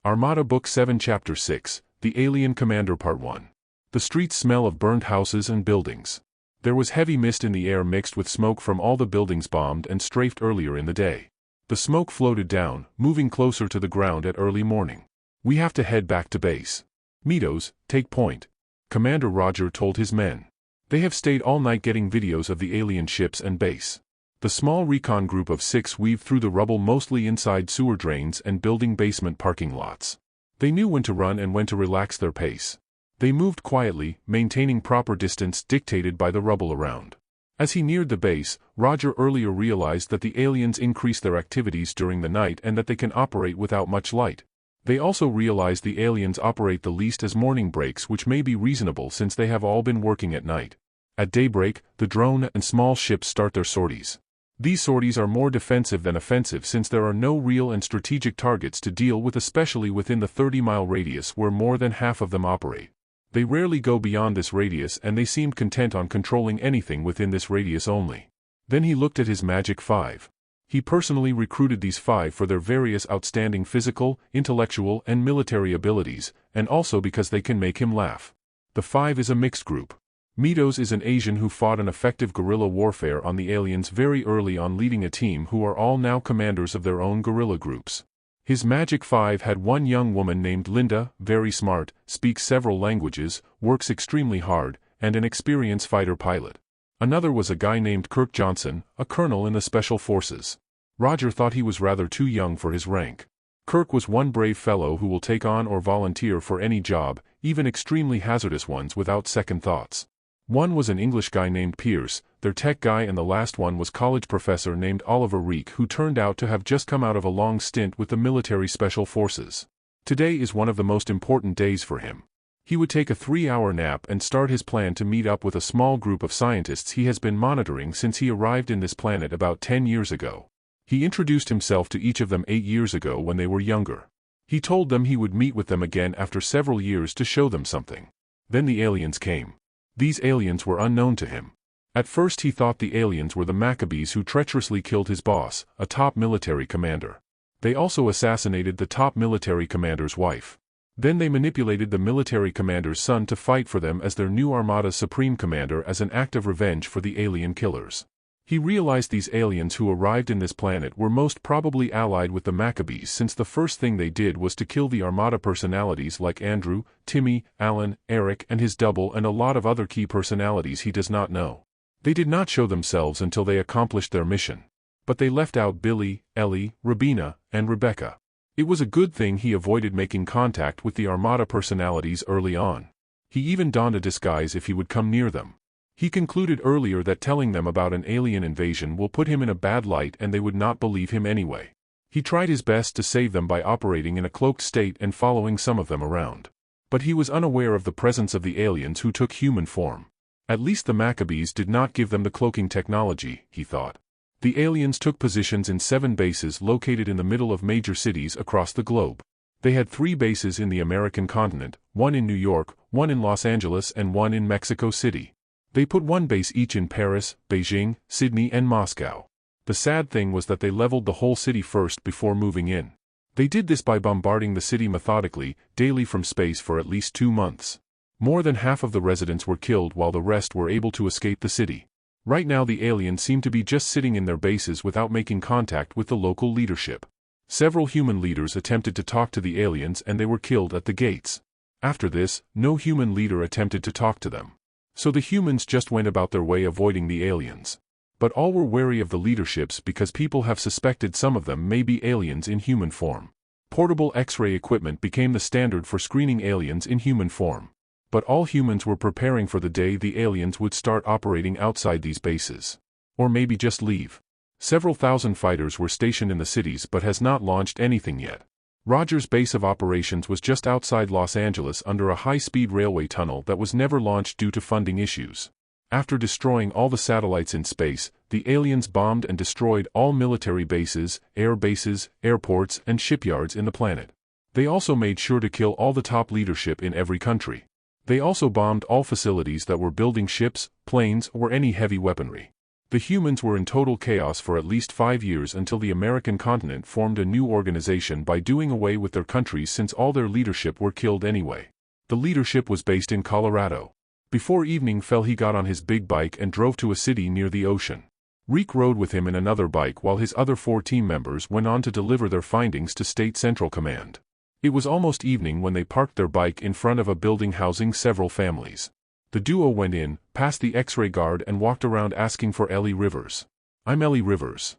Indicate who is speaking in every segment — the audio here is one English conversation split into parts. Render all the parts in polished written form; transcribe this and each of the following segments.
Speaker 1: Armada Book 7 Chapter 6, The Alien Commander Part 1. The streets smell of burned houses and buildings. There was heavy mist in the air mixed with smoke from all the buildings bombed and strafed earlier in the day. The smoke floated down, moving closer to the ground at early morning. "We have to head back to base. Meadows, take point," Commander Roger told his men. They have stayed all night getting videos of the alien ships and base. The small recon group of 6 weaved through the rubble mostly inside sewer drains and building basement parking lots. They knew when to run and when to relax their pace. They moved quietly, maintaining proper distance dictated by the rubble around. As he neared the base, Roger earlier realized that the aliens increase their activities during the night and that they can operate without much light. They also realized the aliens operate the least as morning breaks, which may be reasonable since they have all been working at night. At daybreak, the drone and small ships start their sorties. These sorties are more defensive than offensive since there are no real and strategic targets to deal with, especially within the 30-mile radius where more than half of them operate. They rarely go beyond this radius and they seemed content on controlling anything within this radius only. Then he looked at his Magic 5. He personally recruited these 5 for their various outstanding physical, intellectual, and military abilities, and also because they can make him laugh. The 5 is a mixed group. Meadows is an Asian who fought an effective guerrilla warfare on the aliens very early on, leading a team who are all now commanders of their own guerrilla groups. His Magic 5 had one young woman named Linda, very smart, speaks several languages, works extremely hard, and an experienced fighter pilot. Another was a guy named Kirk Johnson, a colonel in the Special Forces. Roger thought he was rather too young for his rank. Kirk was one brave fellow who will take on or volunteer for any job, even extremely hazardous ones, without second thoughts. One was an English guy named Pierce, their tech guy, and the last one was college professor named Oliver Reek, who turned out to have just come out of a long stint with the military special forces. Today is one of the most important days for him. He would take a 3-hour nap and start his plan to meet up with a small group of scientists he has been monitoring since he arrived in this planet about 10 years ago. He introduced himself to each of them 8 years ago when they were younger. He told them he would meet with them again after several years to show them something. Then the aliens came. These aliens were unknown to him. At first he thought the aliens were the Maccabees who treacherously killed his boss, a top military commander. They also assassinated the top military commander's wife. Then they manipulated the military commander's son to fight for them as their new Armada's supreme commander as an act of revenge for the alien killers. He realized these aliens who arrived in this planet were most probably allied with the Maccabees since the first thing they did was to kill the Armada personalities like Andrew, Timmy, Alan, Eric, and his double, and a lot of other key personalities he does not know. They did not show themselves until they accomplished their mission. But they left out Billy, Ellie, Rabina, and Rebecca. It was a good thing he avoided making contact with the Armada personalities early on. He even donned a disguise if he would come near them. He concluded earlier that telling them about an alien invasion will put him in a bad light and they would not believe him anyway. He tried his best to save them by operating in a cloaked state and following some of them around. But he was unaware of the presence of the aliens who took human form. At least the Maccabees did not give them the cloaking technology, he thought. The aliens took positions in 7 bases located in the middle of major cities across the globe. They had 3 bases in the American continent, 1 in New York, 1 in Los Angeles, and 1 in Mexico City. They put 1 base each in Paris, Beijing, Sydney, and Moscow. The sad thing was that they leveled the whole city first before moving in. They did this by bombarding the city methodically, daily from space for at least 2 months. More than half of the residents were killed while the rest were able to escape the city. Right now the aliens seem to be just sitting in their bases without making contact with the local leadership. Several human leaders attempted to talk to the aliens and they were killed at the gates. After this, no human leader attempted to talk to them. So the humans just went about their way avoiding the aliens. But all were wary of the leaderships because people have suspected some of them may be aliens in human form. Portable X-ray equipment became the standard for screening aliens in human form. But all humans were preparing for the day the aliens would start operating outside these bases. Or maybe just leave. Several thousand fighters were stationed in the cities but has not launched anything yet. Roger's base of operations was just outside Los Angeles under a high-speed railway tunnel that was never launched due to funding issues. After destroying all the satellites in space, the aliens bombed and destroyed all military bases, air bases, airports, and shipyards in the planet. They also made sure to kill all the top leadership in every country. They also bombed all facilities that were building ships, planes, or any heavy weaponry. The humans were in total chaos for at least 5 years until the American continent formed a new organization by doing away with their countries since all their leadership were killed anyway. The leadership was based in Colorado. Before evening fell he got on his big bike and drove to a city near the ocean. Reek rode with him in another bike while his other 4 team members went on to deliver their findings to State Central Command. It was almost evening when they parked their bike in front of a building housing several families. The duo went in, past the X-ray guard and walked around asking for Ellie Rivers. "I'm Ellie Rivers,"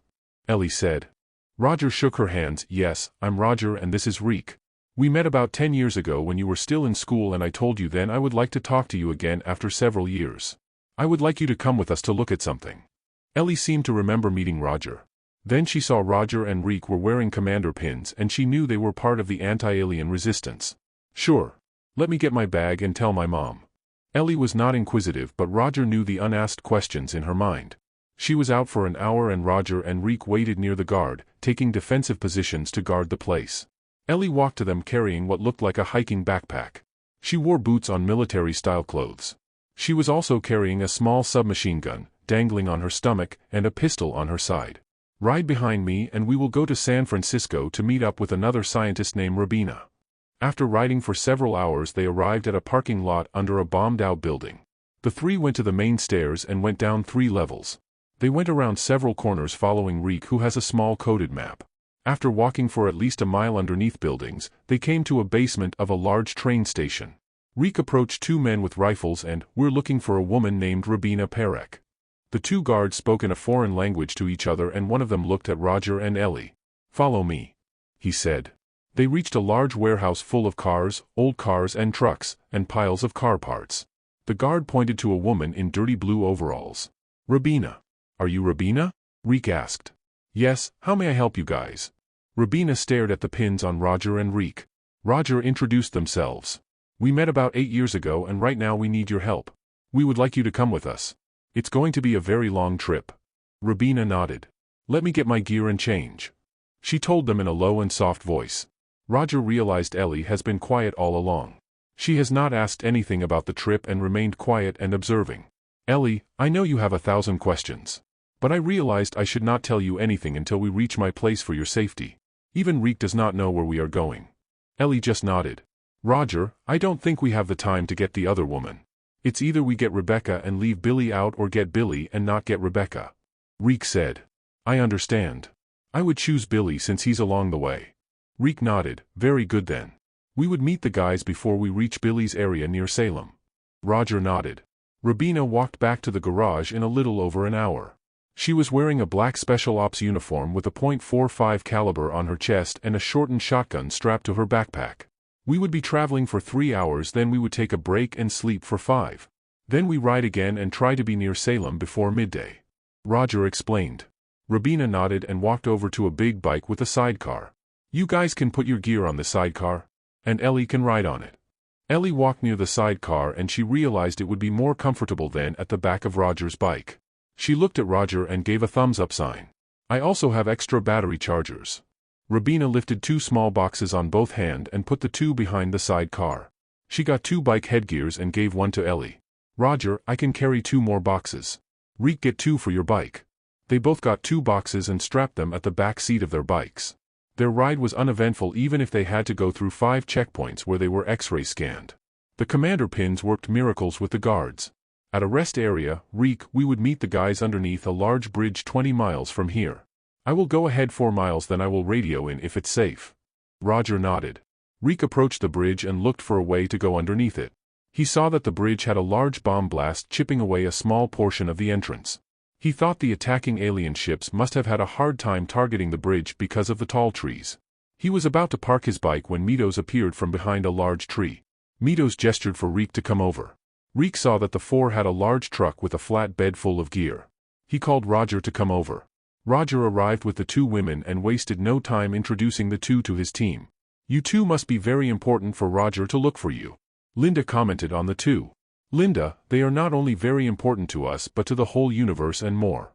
Speaker 1: Ellie said. Roger shook her hands. "Yes, I'm Roger and this is Reek. We met about 10 years ago when you were still in school and I told you then I would like to talk to you again after several years. I would like you to come with us to look at something." Ellie seemed to remember meeting Roger. Then she saw Roger and Reek were wearing commander pins and she knew they were part of the anti-alien resistance. "Sure. Let me get my bag and tell my mom." Ellie was not inquisitive but Roger knew the unasked questions in her mind. She was out for an hour and Roger and Reek waited near the guard, taking defensive positions to guard the place. Ellie walked to them carrying what looked like a hiking backpack. She wore boots on military-style clothes. She was also carrying a small submachine gun, dangling on her stomach, and a pistol on her side. "Ride behind me and we will go to San Francisco to meet up with another scientist named Rabina." After riding for several hours they arrived at a parking lot under a bombed-out building. The 3 went to the main stairs and went down 3 levels. They went around several corners following Reek who has a small coded map. After walking for at least a mile underneath buildings, they came to a basement of a large train station. Reek approached 2 men with rifles and, "We're looking for a woman named Rabina Perek." The 2 guards spoke in a foreign language to each other and one of them looked at Roger and Ellie. "Follow me," he said. They reached a large warehouse full of cars, old cars and trucks, and piles of car parts. The guard pointed to a woman in dirty blue overalls. "Rabina. Are you Rabina?" Reek asked. "Yes, how may I help you guys?" Rabina stared at the pins on Roger and Reek. Roger introduced themselves. "We met about 8 years ago and right now we need your help. We would like you to come with us. It's going to be a very long trip." Rabina nodded. "Let me get my gear and change," she told them in a low and soft voice. Roger realized Ellie has been quiet all along. She has not asked anything about the trip and remained quiet and observing. "Ellie, I know you have 1,000 questions. But I realized I should not tell you anything until we reach my place for your safety. Even Reek does not know where we are going." Ellie just nodded. "Roger, I don't think we have the time to get the other woman. It's either we get Rebecca and leave Billy out or get Billy and not get Rebecca." Reek said. "I understand. I would choose Billy since he's along the way." Reek nodded. "Very good then. We would meet the guys before we reach Billy's area near Salem." Roger nodded. Rabina walked back to the garage in a little over an hour. She was wearing a black Special Ops uniform with a .45 caliber on her chest and a shortened shotgun strapped to her backpack. "We would be traveling for 3 hours then we would take a break and sleep for 5. Then we ride again and try to be near Salem before midday," Roger explained. Rabina nodded and walked over to a big bike with a sidecar. "You guys can put your gear on the sidecar, and Ellie can ride on it." Ellie walked near the sidecar and she realized it would be more comfortable than at the back of Roger's bike. She looked at Roger and gave a thumbs-up sign. "I also have extra battery chargers." Rabina lifted 2 small boxes on both hands and put the 2 behind the sidecar. She got 2 bike headgears and gave one to Ellie. "Roger, I can carry 2 more boxes. Reek, get 2 for your bike." They both got 2 boxes and strapped them at the back seat of their bikes. Their ride was uneventful even if they had to go through 5 checkpoints where they were X-ray scanned. The commander pins worked miracles with the guards. At a rest area, Reek, "We would meet the guys underneath a large bridge 20 miles from here. I will go ahead 4 miles then I will radio in if it's safe." Roger nodded. Reek approached the bridge and looked for a way to go underneath it. He saw that the bridge had a large bomb blast chipping away a small portion of the entrance. He thought the attacking alien ships must have had a hard time targeting the bridge because of the tall trees. He was about to park his bike when Meadows appeared from behind a large tree. Meadows gestured for Reek to come over. Reek saw that the 4 had a large truck with a flat bed full of gear. He called Roger to come over. Roger arrived with the 2 women and wasted no time introducing the 2 to his team. "You 2 must be very important for Roger to look for you," Linda commented on the 2. "Linda, they are not only very important to us but to the whole universe and more."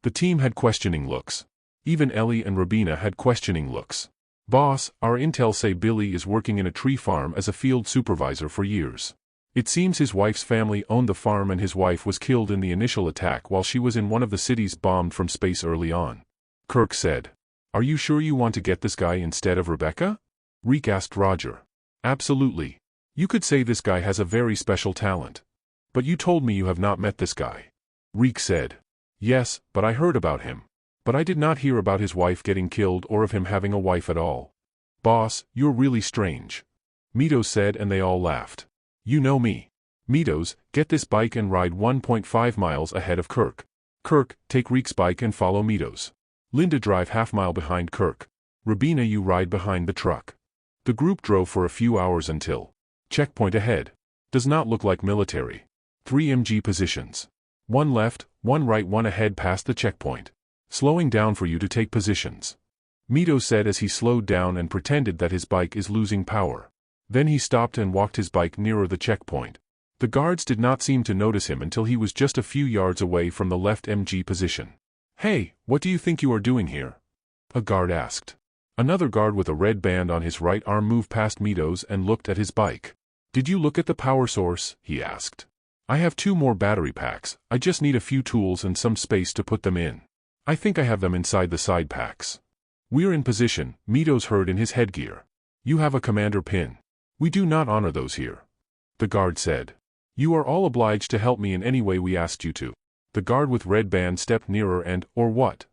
Speaker 1: The team had questioning looks. Even Ellie and Rabina had questioning looks. "Boss, our intel say Billy is working in a tree farm as a field supervisor for years. It seems his wife's family owned the farm and his wife was killed in the initial attack while she was in one of the cities bombed from space early on. Kirk said. Are you sure you want to get this guy instead of Rebecca? Reek asked Roger. Absolutely. You could say this guy has a very special talent. But you told me you have not met this guy. Reek said. Yes, but I heard about him. But I did not hear about his wife getting killed or of him having a wife at all. Boss, you're really strange. Meadows said, and they all laughed. You know me. Meadows, get this bike and ride 1.5 miles ahead of Kirk. Kirk, take Reek's bike and follow Meadows. Linda, drive half-mile behind Kirk. Rabina, you ride behind the truck. The group drove for a few hours until checkpoint ahead. Does not look like military. 3 MG positions. One left, one right, one ahead past the checkpoint. Slowing down for you to take positions. Meadows said as he slowed down and pretended that his bike is losing power. Then he stopped and walked his bike nearer the checkpoint. The guards did not seem to notice him until he was just a few yards away from the left MG position. Hey, what do you think you are doing here? A guard asked. Another guard with a red band on his right arm moved past Meadows and looked at his bike. Did you look at the power source? He asked. I have 2 more battery packs, I just need a few tools and some space to put them in. I think I have them inside the side packs. We're in position, Meadows heard in his headgear. You have a commander pin. We do not honor those here. The guard said. You are all obliged to help me in any way we asked you to. The guard with red band stepped nearer and, or what?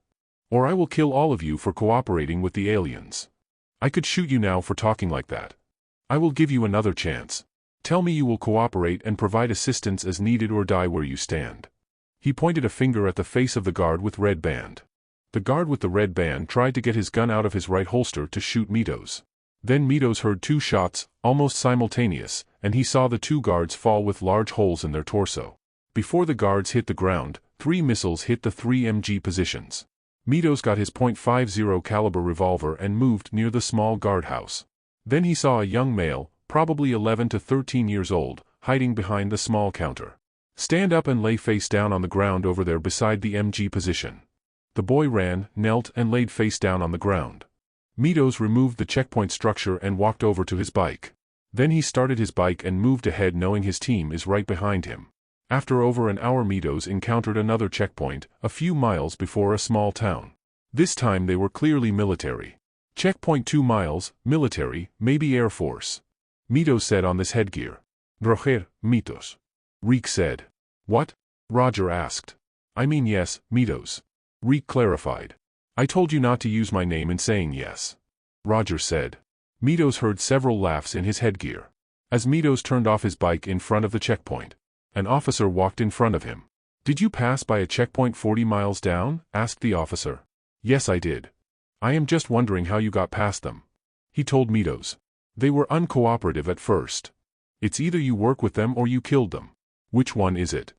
Speaker 1: Or I will kill all of you for cooperating with the aliens. I could shoot you now for talking like that. I will give you another chance. Tell me you will cooperate and provide assistance as needed or die where you stand. He pointed a finger at the face of the guard with red band. The guard with the red band tried to get his gun out of his right holster to shoot Meadows. Then Meadows heard 2 shots, almost simultaneous, and he saw the 2 guards fall with large holes in their torso. Before the guards hit the ground, 3 missiles hit the 3 MG positions. Meadows got his .50 caliber revolver and moved near the small guardhouse. Then he saw a young male, probably 11 to 13 years old, hiding behind the small counter. Stand up and lay face down on the ground over there beside the MG position. The boy ran, knelt and laid face down on the ground. Meadows removed the checkpoint structure and walked over to his bike. Then he started his bike and moved ahead knowing his team is right behind him. After over an hour Meadows encountered another checkpoint, a few miles before a small town. This time they were clearly military. Checkpoint 2 miles, military, maybe Air Force. Meadows said on this headgear. Roger, Mitos. Reek said. What? Roger asked. I mean yes, Meadows. Reek clarified. I told you not to use my name in saying yes. Roger said. Meadows heard several laughs in his headgear. As Meadows turned off his bike in front of the checkpoint, an officer walked in front of him. Did you pass by a checkpoint 40 miles down? Asked the officer. Yes, I did. I am just wondering how you got past them. He told Meadows. They were uncooperative at first. It's either you work with them or you killed them. Which one is it?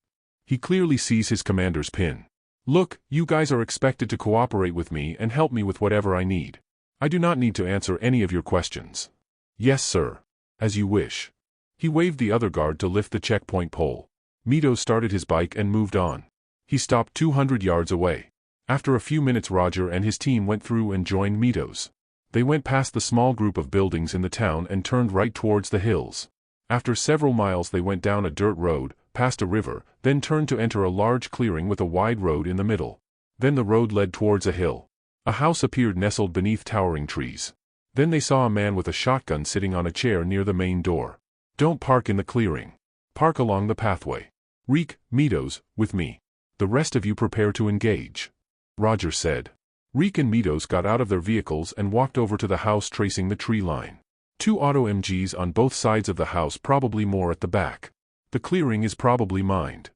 Speaker 1: He clearly sees his commander's pin. Look, you guys are expected to cooperate with me and help me with whatever I need. I do not need to answer any of your questions. Yes, sir. As you wish. He waved the other guard to lift the checkpoint pole. Meadows started his bike and moved on. He stopped 200 yards away. After a few minutes Roger and his team went through and joined Meadows. They went past the small group of buildings in the town and turned right towards the hills. After several miles they went down a dirt road, past a river, then turned to enter a large clearing with a wide road in the middle. Then the road led towards a hill. A house appeared nestled beneath towering trees. Then they saw a man with a shotgun sitting on a chair near the main door. Don't park in the clearing. Park along the pathway. Reek, Meadows, with me. The rest of you prepare to engage. Roger said. Reek and Meadows got out of their vehicles and walked over to the house tracing the tree line. 2 auto MGs on both sides of the house, probably more at the back. The clearing is probably mined.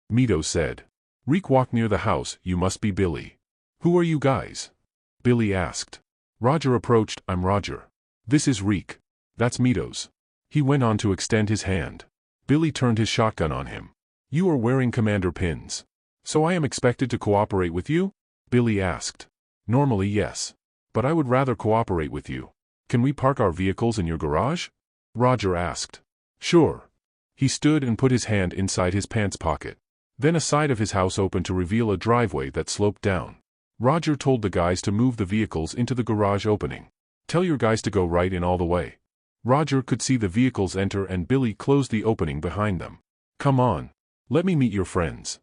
Speaker 1: Meadows said. Reek walked near the house. You must be Billy. Who are you guys? Billy asked. Roger approached. I'm Roger. This is Reek. That's Meadows. He went on to extend his hand. Billy turned his shotgun on him. You are wearing commander pins. So I am expected to cooperate with you? Billy asked. Normally yes. But I would rather cooperate with you. Can we park our vehicles in your garage? Roger asked. Sure. He stood and put his hand inside his pants pocket. Then a side of his house opened to reveal a driveway that sloped down. Roger told the guys to move the vehicles into the garage opening. Tell your guys to go right in all the way. Roger could see the vehicles enter and Billy closed the opening behind them. Come on. Let me meet your friends.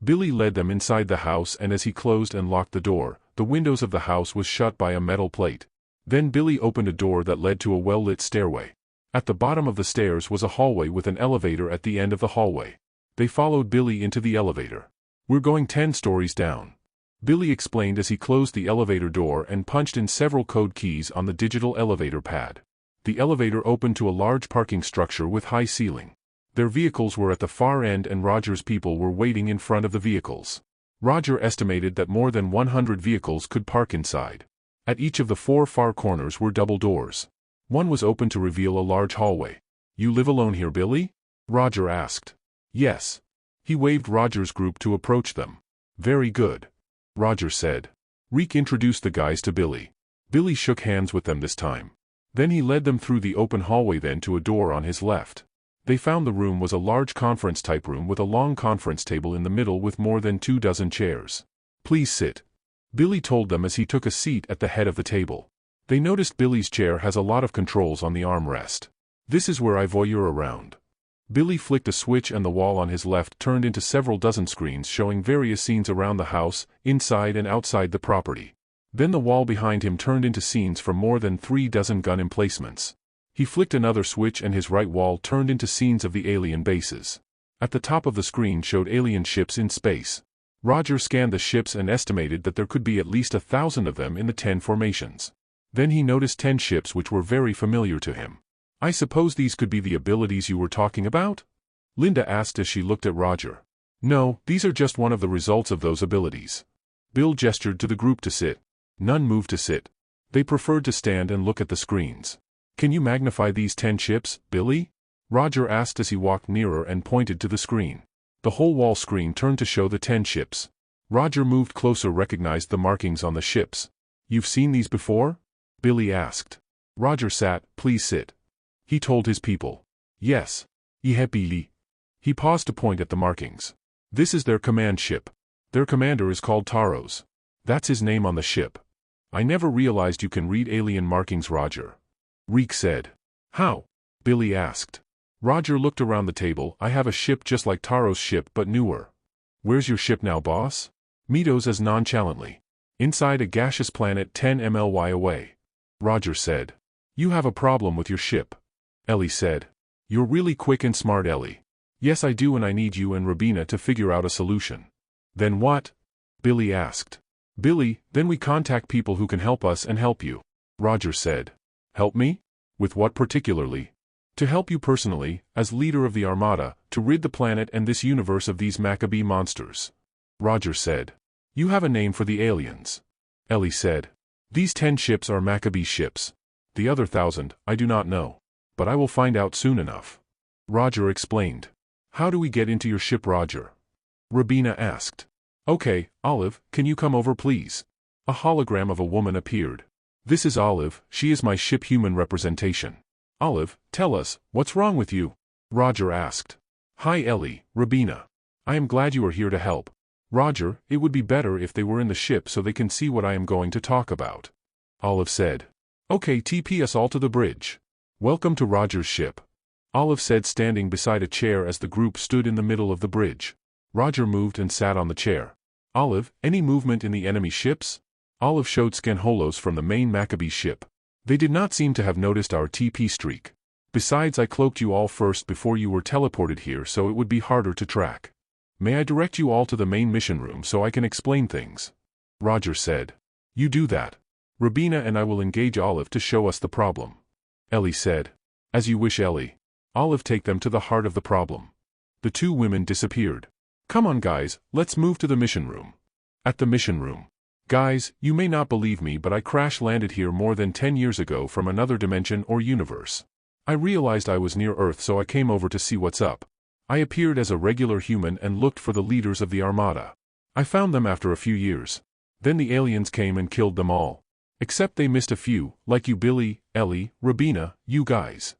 Speaker 1: Billy led them inside the house, and as he closed and locked the door, the windows of the house was shut by a metal plate. Then Billy opened a door that led to a well-lit stairway. At the bottom of the stairs was a hallway with an elevator at the end of the hallway. They followed Billy into the elevator. We're going 10 stories down. Billy explained as he closed the elevator door and punched in several code keys on the digital elevator pad. The elevator opened to a large parking structure with high ceiling. Their vehicles were at the far end and Roger's people were waiting in front of the vehicles. Roger estimated that more than 100 vehicles could park inside. At each of the 4 far corners were double doors. One was open to reveal a large hallway. You live alone here, Billy? Roger asked. Yes. He waved Roger's group to approach them. Very good. Roger said. Reek introduced the guys to Billy. Billy shook hands with them this time. Then he led them through the open hallway, then to a door on his left. They found the room was a large conference-type room with a long conference table in the middle with more than 24 chairs. Please sit. Billy told them as he took a seat at the head of the table. They noticed Billy's chair has a lot of controls on the armrest. This is where I voyeur around. Billy flicked a switch and the wall on his left turned into several dozen screens showing various scenes around the house, inside and outside the property. Then the wall behind him turned into scenes from more than 36 gun emplacements. He flicked another switch and his right wall turned into scenes of the alien bases. At the top of the screen showed alien ships in space. Roger scanned the ships and estimated that there could be at least 1,000 of them in the 10 formations. Then he noticed 10 ships which were very familiar to him. I suppose these could be the abilities you were talking about? Linda asked as she looked at Roger. No, these are just one of the results of those abilities. Bill gestured to the group to sit. None moved to sit. They preferred to stand and look at the screens. Can you magnify these 10 ships, Billy? Roger asked as he walked nearer and pointed to the screen. The whole wall screen turned to show the 10 ships. Roger moved closer, recognized the markings on the ships. You've seen these before? Billy asked. Roger sat. Please sit. He told his people. Yes. Billy. He paused to point at the markings. This is their command ship. Their commander is called Taros. That's his name on the ship. I never realized you can read alien markings, Roger. Reek said. How? Billy asked. Roger looked around the table. I have a ship just like Taros' ship but newer. Where's your ship now, boss? Mitos as nonchalantly. Inside a gaseous planet 10 MLY away. Roger said. You have a problem with your ship. Ellie said. You're really quick and smart, Ellie. Yes, I do, and I need you and Rabina to figure out a solution. Then what? Billy asked. Billy, then we contact people who can help us and help you. Roger said. Help me? With what particularly? To help you personally, as leader of the Armada, to rid the planet and this universe of these Maccabee monsters. Roger said. You have a name for the aliens. Ellie said. These 10 ships are Maccabee ships. The other 1,000, I do not know. But I will find out soon enough. Roger explained. How do we get into your ship, Roger? Rabina asked. Okay, Olive, can you come over please? A hologram of a woman appeared. This is Olive, she is my ship human representation. Olive, tell us, what's wrong with you? Roger asked. Hi Ellie, Rabina. I am glad you are here to help. Roger, it would be better if they were in the ship so they can see what I am going to talk about. Olive said. Okay, TP us all to the bridge. Welcome to Roger's ship. Olive said, standing beside a chair as the group stood in the middle of the bridge. Roger moved and sat on the chair. Olive, any movement in the enemy ships? Olive showed scan holos from the main Maccabee ship. They did not seem to have noticed our TP streak. Besides, I cloaked you all first before you were teleported here, so it would be harder to track. May I direct you all to the main mission room so I can explain things? Roger said. You do that. Rabina and I will engage Olive to show us the problem. Ellie said. As you wish, Ellie. Olive, take them to the heart of the problem. The 2 women disappeared. Come on guys, let's move to the mission room. At the mission room. Guys, you may not believe me, but I crash-landed here more than 10 years ago from another dimension or universe. I realized I was near Earth, so I came over to see what's up. I appeared as a regular human and looked for the leaders of the Armada. I found them after a few years. Then the aliens came and killed them all. Except they missed a few, like you, Billy, Ellie, Rabina, you guys.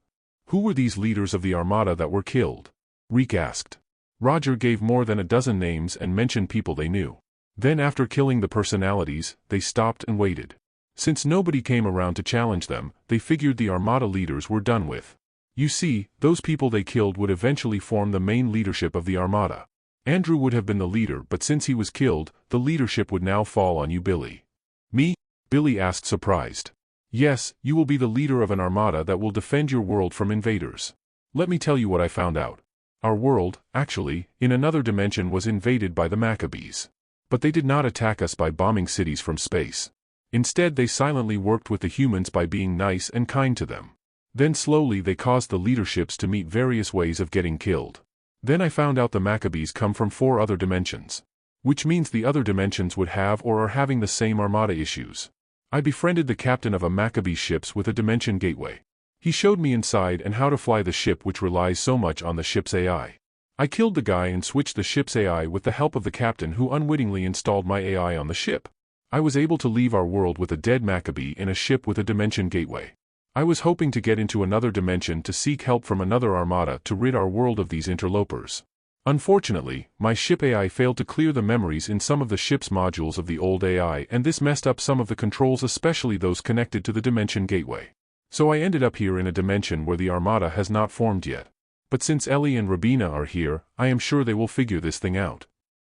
Speaker 1: Who were these leaders of the Armada that were killed? Reek asked. Roger gave more than a dozen names and mentioned people they knew. Then after killing the personalities, they stopped and waited. Since nobody came around to challenge them, they figured the Armada leaders were done with. You see, those people they killed would eventually form the main leadership of the Armada. Andrew would have been the leader, but since he was killed, the leadership would now fall on you, Billy. Me? Billy asked, surprised. Yes, you will be the leader of an armada that will defend your world from invaders. Let me tell you what I found out. Our world, actually, in another dimension was invaded by the Maccabees. But they did not attack us by bombing cities from space. Instead, they silently worked with the humans by being nice and kind to them. Then slowly they caused the leaderships to meet various ways of getting killed. Then I found out the Maccabees come from 4 other dimensions. Which means the other dimensions would have or are having the same armada issues. I befriended the captain of a Maccabee ships with a dimension gateway. He showed me inside and how to fly the ship, which relies so much on the ship's AI. I killed the guy and switched the ship's AI with the help of the captain, who unwittingly installed my AI on the ship. I was able to leave our world with a dead Maccabee in a ship with a dimension gateway. I was hoping to get into another dimension to seek help from another armada to rid our world of these interlopers. Unfortunately, my ship AI failed to clear the memories in some of the ship's modules of the old AI, and this messed up some of the controls, especially those connected to the dimension gateway. So I ended up here in a dimension where the armada has not formed yet. But since Ellie and Rabina are here, I am sure they will figure this thing out.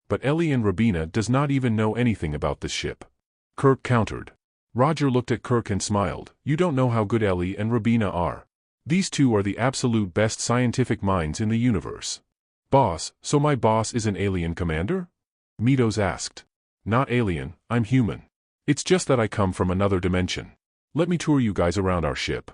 Speaker 1: But Ellie and Rabina does not even know anything about this ship. Kirk countered. Roger looked at Kirk and smiled. You don't know how good Ellie and Rabina are. These two are the absolute best scientific minds in the universe. Boss, so my boss is an alien commander? Meadows asked. Not alien, I'm human. It's just that I come from another dimension. Let me tour you guys around our ship.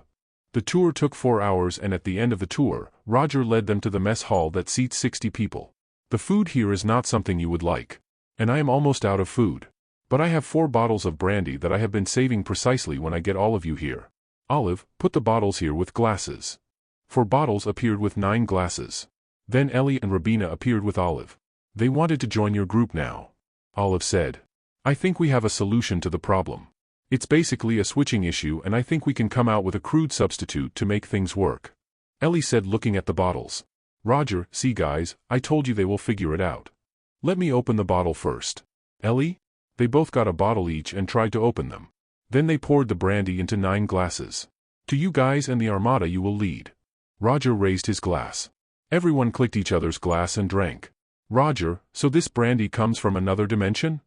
Speaker 1: The tour took 4 hours, and at the end of the tour, Roger led them to the mess hall that seats 60 people. The food here is not something you would like. And I am almost out of food. But I have 4 bottles of brandy that I have been saving precisely when I get all of you here. Olive, put the bottles here with glasses. 4 bottles appeared with 9 glasses. Then Ellie and Rabina appeared with Olive. They wanted to join your group now. Olive said. I think we have a solution to the problem. It's basically a switching issue, and I think we can come out with a crude substitute to make things work. Ellie said, looking at the bottles. Roger, see guys, I told you they will figure it out. Let me open the bottle first. Ellie? They both got a bottle each and tried to open them. Then they poured the brandy into 9 glasses. To you guys and the Armada you will lead. Roger raised his glass. Everyone clicked each other's glass and drank. Roger, so this brandy comes from another dimension?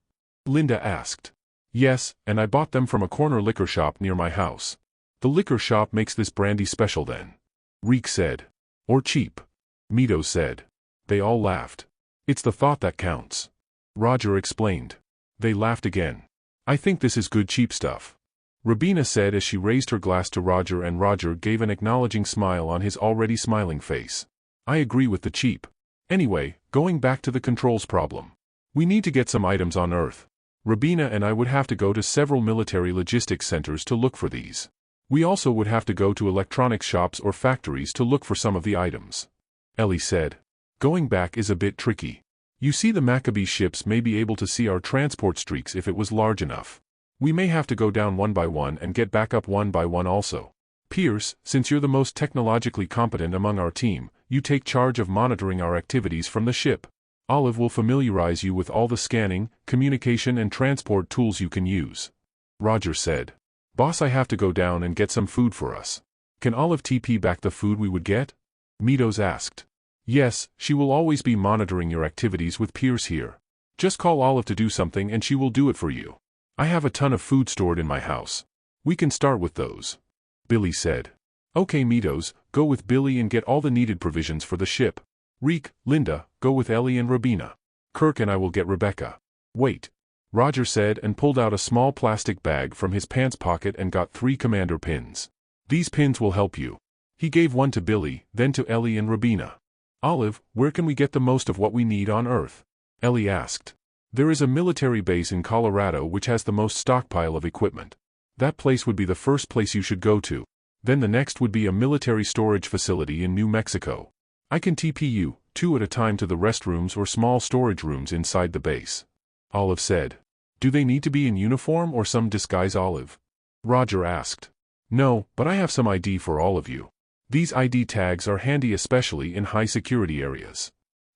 Speaker 1: Linda asked. Yes, and I bought them from a corner liquor shop near my house. The liquor shop makes this brandy special then. Reek said. Or cheap. Meadows said. They all laughed. It's the thought that counts. Roger explained. They laughed again. I think this is good cheap stuff. Rabina said as she raised her glass to Roger, and Roger gave an acknowledging smile on his already smiling face. I agree with the cheap. Anyway, going back to the controls problem. We need to get some items on Earth. Rabina and I would have to go to several military logistics centers to look for these. We also would have to go to electronics shops or factories to look for some of the items. Ellie said. Going back is a bit tricky. You see, the Maccabee ships may be able to see our transport streaks if it was large enough. We may have to go down one by one and get back up one by one also. Pierce, since you're the most technologically competent among our team, you take charge of monitoring our activities from the ship. Olive will familiarize you with all the scanning, communication and transport tools you can use. Roger said. Boss, I have to go down and get some food for us. Can Olive TP back the food we would get? Meadows asked. Yes, she will always be monitoring your activities with Pierce here. Just call Olive to do something and she will do it for you. I have a ton of food stored in my house. We can start with those. Billy said. Okay Meadows, go with Billy and get all the needed provisions for the ship. Reek, Linda, go with Ellie and Rabina. Kirk and I will get Rebecca. Wait. Roger said and pulled out a small plastic bag from his pants pocket and got 3 commander pins. These pins will help you. He gave one to Billy, then to Ellie and Rabina. Olive, where can we get the most of what we need on Earth? Ellie asked. There is a military base in Colorado which has the most stockpile of equipment. That place would be the first place you should go to. Then the next would be a military storage facility in New Mexico. I can TP you, 2 at a time, to the restrooms or small storage rooms inside the base. Olive said. Do they need to be in uniform or some disguise, Olive? Roger asked. No, but I have some ID for all of you. These ID tags are handy especially in high security areas.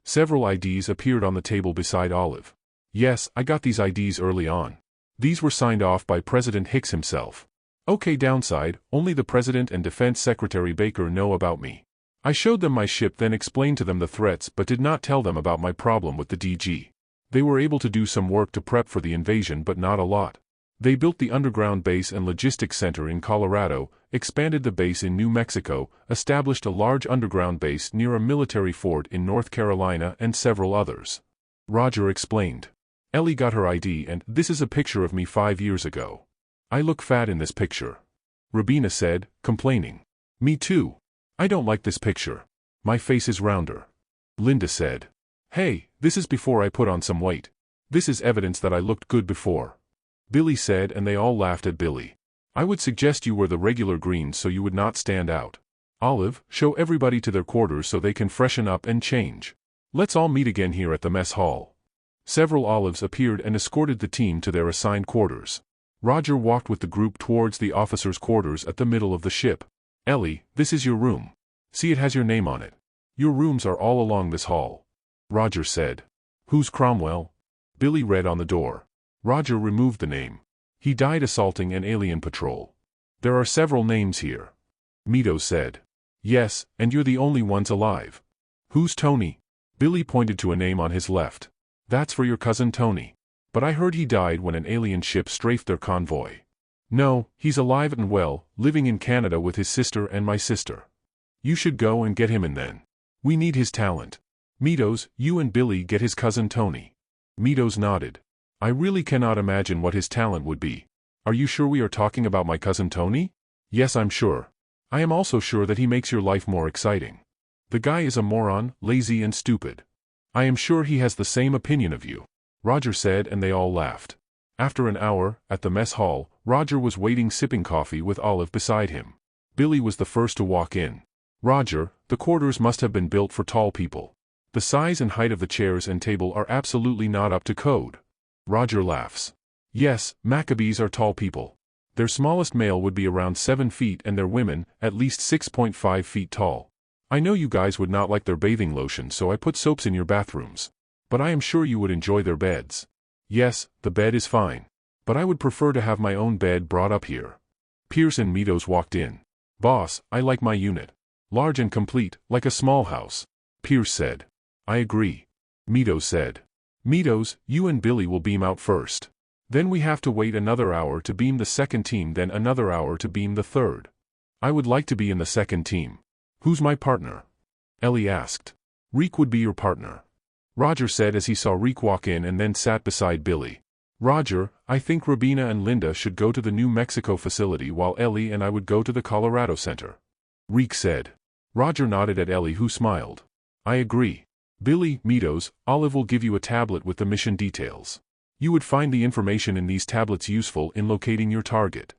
Speaker 1: Several IDs appeared on the table beside Olive. Yes, I got these IDs early on. These were signed off by President Hicks himself. Okay, downside, only the President and Defense Secretary Baker know about me. I showed them my ship, then explained to them the threats, but did not tell them about my problem with the DG. They were able to do some work to prep for the invasion, but not a lot. They built the underground base and logistics center in Colorado, expanded the base in New Mexico, established a large underground base near a military fort in North Carolina, and several others. Roger explained. Ellie got her ID, and this is a picture of me 5 years ago. I look fat in this picture. Rabina said, complaining. Me too. I don't like this picture. My face is rounder. Linda said. Hey, this is before I put on some weight. This is evidence that I looked good before. Billy said, and they all laughed at Billy. I would suggest you wear the regular green so you would not stand out. Olive, show everybody to their quarters so they can freshen up and change. Let's all meet again here at the mess hall. Several Olives appeared and escorted the team to their assigned quarters. Roger walked with the group towards the officers' quarters at the middle of the ship. Ellie, this is your room. See, it has your name on it. Your rooms are all along this hall. Roger said. Who's Cromwell? Billy read on the door. Roger removed the name. He died assaulting an alien patrol. There are several names here. Mito said. Yes, and you're the only ones alive. Who's Tony? Billy pointed to a name on his left. That's for your cousin Tony. But I heard he died when an alien ship strafed their convoy. No, he's alive and well, living in Canada with his sister and my sister. You should go and get him in then. We need his talent. Mitos, you and Billy get his cousin Tony. Mitos nodded. I really cannot imagine what his talent would be. Are you sure we are talking about my cousin Tony? Yes, I'm sure. I am also sure that he makes your life more exciting. The guy is a moron, lazy and stupid. I am sure he has the same opinion of you. Roger said, and they all laughed. After an hour, at the mess hall, Roger was waiting sipping coffee with Olive beside him. Billy was the first to walk in. Roger, the quarters must have been built for tall people. The size and height of the chairs and table are absolutely not up to code. Roger laughs. Yes, Maccabees are tall people. Their smallest male would be around 7 feet and their women, at least 6.5 feet tall. I know you guys would not like their bathing lotion, so I put soaps in your bathrooms. But I am sure you would enjoy their beds. Yes, the bed is fine. But I would prefer to have my own bed brought up here. Pierce and Mitos walked in. Boss, I like my unit. Large and complete, like a small house. Pierce said. I agree. Mitos said. Mitos, you and Billy will beam out first. Then we have to wait another hour to beam the second team, then another hour to beam the third. I would like to be in the second team. Who's my partner? Ellie asked. Reek would be your partner. Roger said as he saw Reek walk in and then sat beside Billy. Roger, I think Rabina and Linda should go to the New Mexico facility while Ellie and I would go to the Colorado Center. Reek said. Roger nodded at Ellie, who smiled. I agree. Billy, Mitos, Olive will give you a tablet with the mission details. You would find the information in these tablets useful in locating your target.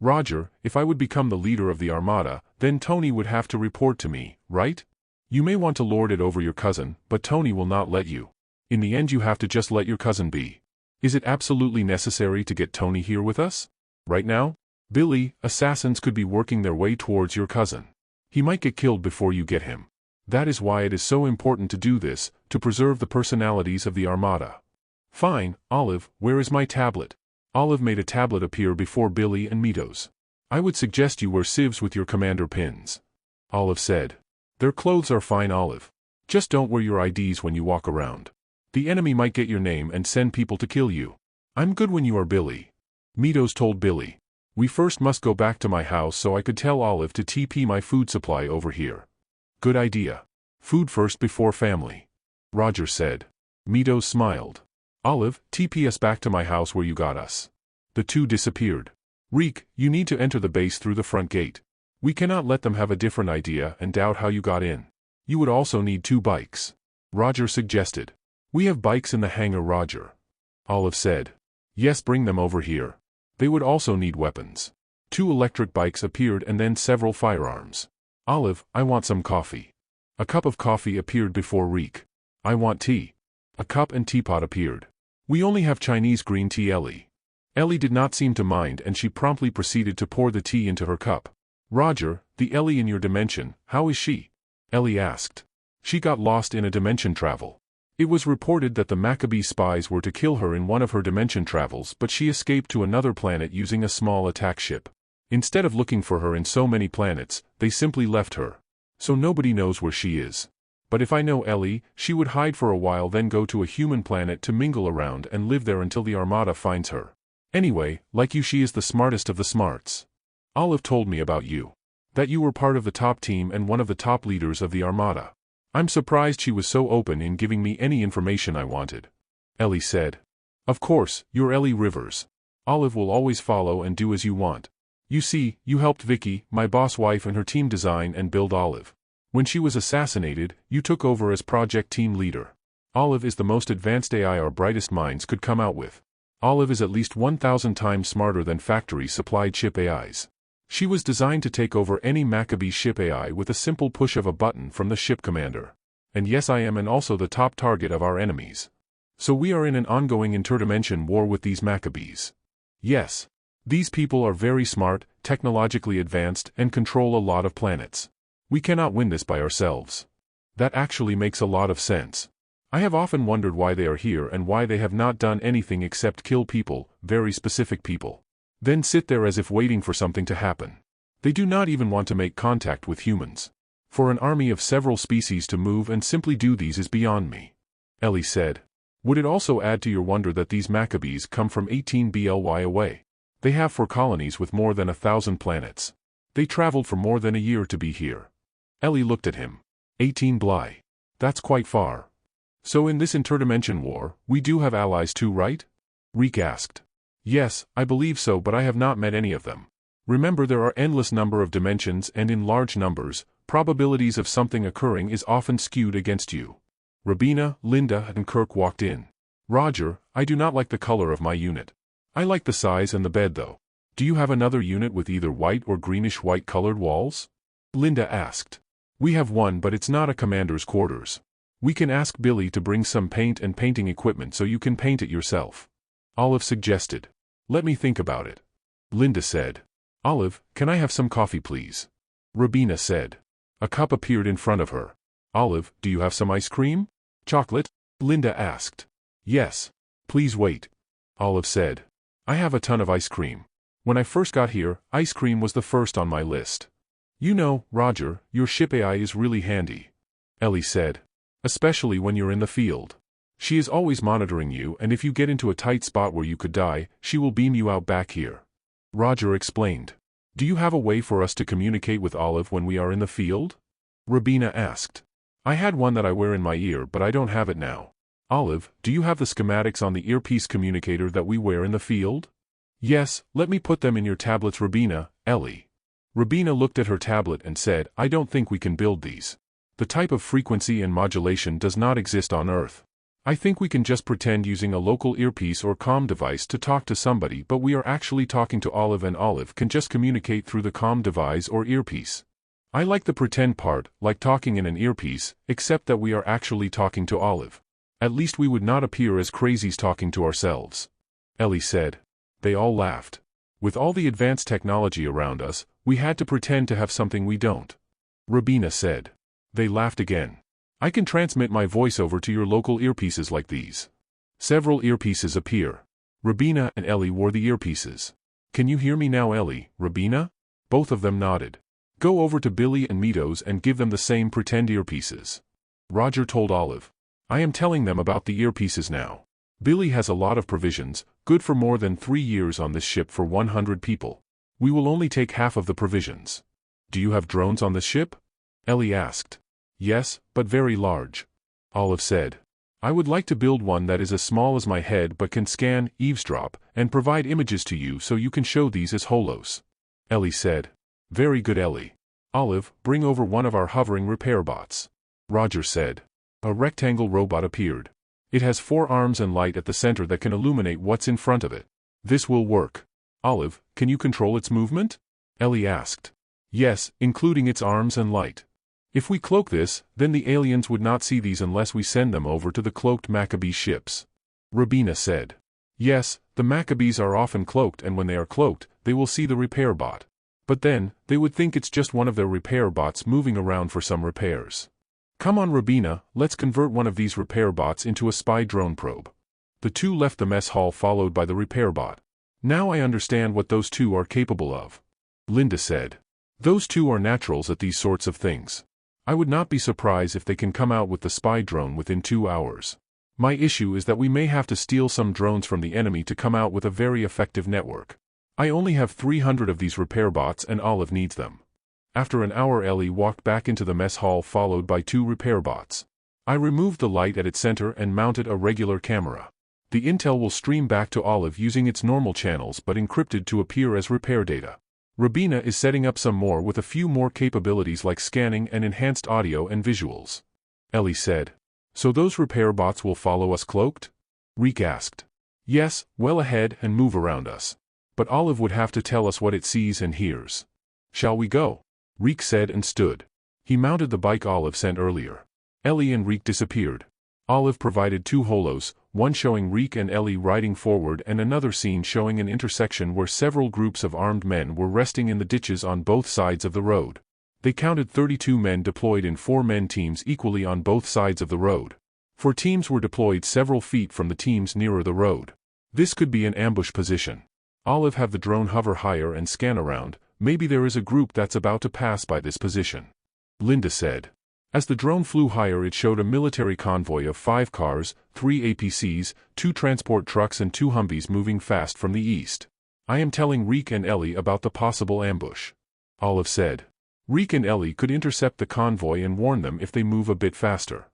Speaker 1: Roger, if I would become the leader of the Armada, then Tony would have to report to me, right? You may want to lord it over your cousin, but Tony will not let you. In the end you have to just let your cousin be. Is it absolutely necessary to get Tony here with us? Right now? Billy, assassins could be working their way towards your cousin. He might get killed before you get him. That is why it is so important to do this, to preserve the personalities of the Armada. Fine, Olive, where is my tablet? Olive made a tablet appear before Billy and Mitos. I would suggest you wear civs with your commander pins. Olive said. Their clothes are fine, Olive. Just don't wear your IDs when you walk around. The enemy might get your name and send people to kill you. I'm good when you are Billy. Mitos told Billy. We first must go back to my house so I could tell Olive to TP my food supply over here. Good idea. Food first before family. Roger said. Mitos smiled. Olive, TP us back to my house where you got us. The two disappeared. Reek, you need to enter the base through the front gate. We cannot let them have a different idea and doubt how you got in. You would also need 2 bikes. Roger suggested. We have bikes in the hangar, Roger. Olive said. Yes, bring them over here. They would also need weapons. 2 electric bikes appeared and then several firearms. Olive, I want some coffee. A cup of coffee appeared before Reek. I want tea. A cup and teapot appeared. We only have Chinese green tea, Ellie. Ellie did not seem to mind and she promptly proceeded to pour the tea into her cup. Roger, the Ellie in your dimension, how is she? Ellie asked. She got lost in a dimension travel. It was reported that the Maccabee spies were to kill her in one of her dimension travels, but she escaped to another planet using a small attack ship. Instead of looking for her in so many planets, they simply left her. So nobody knows where she is. But if I know Ellie, she would hide for a while, then go to a human planet to mingle around and live there until the Armada finds her. Anyway, like you, she is the smartest of the smarts. Olive told me about you. That you were part of the top team and one of the top leaders of the Armada. I'm surprised she was so open in giving me any information I wanted. Ellie said. Of course, you're Ellie Rivers. Olive will always follow and do as you want. You see, you helped Vicky, my boss wife, and her team design and build Olive. When she was assassinated, you took over as project team leader. Olive is the most advanced AI our brightest minds could come out with. Olive is at least 1,000 times smarter than factory-supplied ship AIs. She was designed to take over any Maccabee ship AI with a simple push of a button from the ship commander. And yes, I am, and also the top target of our enemies. So we are in an ongoing interdimension war with these Maccabees. Yes. These people are very smart, technologically advanced, and control a lot of planets. We cannot win this by ourselves. That actually makes a lot of sense. I have often wondered why they are here and why they have not done anything except kill people, very specific people. Then sit there as if waiting for something to happen. They do not even want to make contact with humans. For an army of several species to move and simply do these is beyond me. Ellie said. Would it also add to your wonder that these Maccabees come from 18 BLY away? They have 4 colonies with more than 1,000 planets. They traveled for more than a year to be here. Ellie looked at him. 18 BLY. That's quite far. So in this interdimension war, we do have allies too, right? Reek asked. Yes, I believe so, but I have not met any of them. Remember, there are endless number of dimensions, and in large numbers, probabilities of something occurring is often skewed against you. Rabina, Linda, and Kirk walked in. Roger, I do not like the color of my unit. I like the size and the bed though. Do you have another unit with either white or greenish-white colored walls? Linda asked. We have one, but it's not a commander's quarters. We can ask Billy to bring some paint and painting equipment so you can paint it yourself. Olive suggested. Let me think about it. Linda said. Olive, can I have some coffee please? Rabina said. A cup appeared in front of her. Olive, do you have some ice cream? Chocolate? Linda asked. Yes. Please wait. Olive said. I have a ton of ice cream. When I first got here, ice cream was the first on my list. You know, Roger, your ship AI is really handy. Ellie said. Especially when you're in the field. She is always monitoring you, and if you get into a tight spot where you could die, she will beam you out back here. Roger explained. Do you have a way for us to communicate with Olive when we are in the field? Rabina asked. I had one that I wear in my ear, but I don't have it now. Olive, do you have the schematics on the earpiece communicator that we wear in the field? Yes, let me put them in your tablets, Rabina. Ellie. Rabina looked at her tablet and said, I don't think we can build these. The type of frequency and modulation does not exist on Earth. I think we can just pretend using a local earpiece or comm device to talk to somebody, but we are actually talking to Olive, and Olive can just communicate through the comm device or earpiece. I like the pretend part, like talking in an earpiece, except that we are actually talking to Olive. At least we would not appear as crazies talking to ourselves. Ellie said. They all laughed. With all the advanced technology around us, we had to pretend to have something we don't. Rabina said. They laughed again. I can transmit my voice over to your local earpieces like these. Several earpieces appear. Rabina and Ellie wore the earpieces. Can you hear me now, Ellie, Rabina? Both of them nodded. Go over to Billy and Mitos and give them the same pretend earpieces. Roger told Olive. I am telling them about the earpieces now. Billy has a lot of provisions, good for more than 3 years on this ship for 100 people. We will only take half of the provisions. Do you have drones on the ship? Ellie asked. Yes, but very large. Olive said. I would like to build one that is as small as my head but can scan, eavesdrop, and provide images to you so you can show these as holos. Ellie said. Very good, Ellie. Olive, bring over one of our hovering repair bots. Roger said. A rectangle robot appeared. It has 4 arms and light at the center that can illuminate what's in front of it. This will work. Olive, can you control its movement? Ellie asked. Yes, including its arms and light. If we cloak this, then the aliens would not see these unless we send them over to the cloaked Maccabee ships. Rabina said. Yes, the Maccabees are often cloaked, and when they are cloaked, they will see the repair bot. But then, they would think it's just one of their repair bots moving around for some repairs. Come on Rabina, let's convert one of these repair bots into a spy drone probe. The two left the mess hall followed by the repair bot. Now I understand what those two are capable of, Linda said. Those two are naturals at these sorts of things. I would not be surprised if they can come out with the spy drone within 2 hours. My issue is that we may have to steal some drones from the enemy to come out with a very effective network. I only have 300 of these repair bots and Olive needs them. After an hour Ellie walked back into the mess hall followed by 2 repair bots. I removed the light at its center and mounted a regular camera. The intel will stream back to Olive using its normal channels but encrypted to appear as repair data. Rabina is setting up some more with a few more capabilities like scanning and enhanced audio and visuals. Ellie said. So those repair bots will follow us cloaked? Reek asked. Yes, well ahead and move around us. But Olive would have to tell us what it sees and hears. Shall we go? Reek said and stood. He mounted the bike Olive sent earlier. Ellie and Reek disappeared. Olive provided 2 holos, one showing Reek and Ellie riding forward and another scene showing an intersection where several groups of armed men were resting in the ditches on both sides of the road. They counted 32 men deployed in 4-man teams equally on both sides of the road. 4 teams were deployed several feet from the teams nearer the road. This could be an ambush position. Olive have the drone hover higher and scan around, maybe there is a group that's about to pass by this position. Linda said. As the drone flew higher it showed a military convoy of 5 cars, 3 APCs, 2 transport trucks and 2 Humvees moving fast from the east. I am telling Reek and Ellie about the possible ambush. Olive said. Reek and Ellie could intercept the convoy and warn them if they move a bit faster.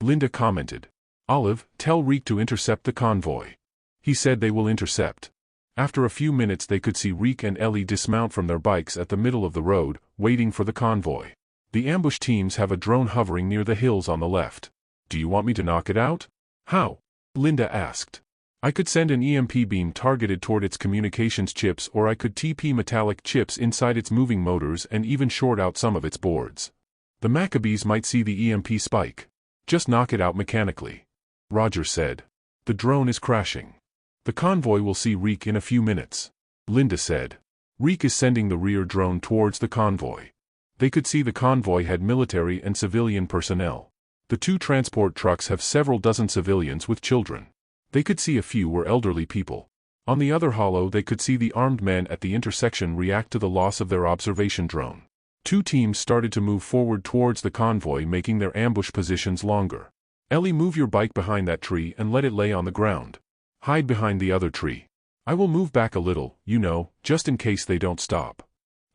Speaker 1: Linda commented. Olive, tell Reek to intercept the convoy. He said they will intercept. After a few minutes they could see Reek and Ellie dismount from their bikes at the middle of the road, waiting for the convoy. The ambush teams have a drone hovering near the hills on the left. Do you want me to knock it out? How? Linda asked. I could send an EMP beam targeted toward its communications chips or I could TP metallic chips inside its moving motors and even short out some of its boards. The Maccabees might see the EMP spike. Just knock it out mechanically. Roger said. The drone is crashing. The convoy will see Reek in a few minutes. Linda said. Reek is sending the rear drone towards the convoy. They could see the convoy had military and civilian personnel. The 2 transport trucks have several dozen civilians with children. They could see a few were elderly people. On the other holo they could see the armed men at the intersection react to the loss of their observation drone. 2 teams started to move forward towards the convoy making their ambush positions longer. Ellie, move your bike behind that tree and let it lay on the ground. Hide behind the other tree. I will move back a little, you know, just in case they don't stop.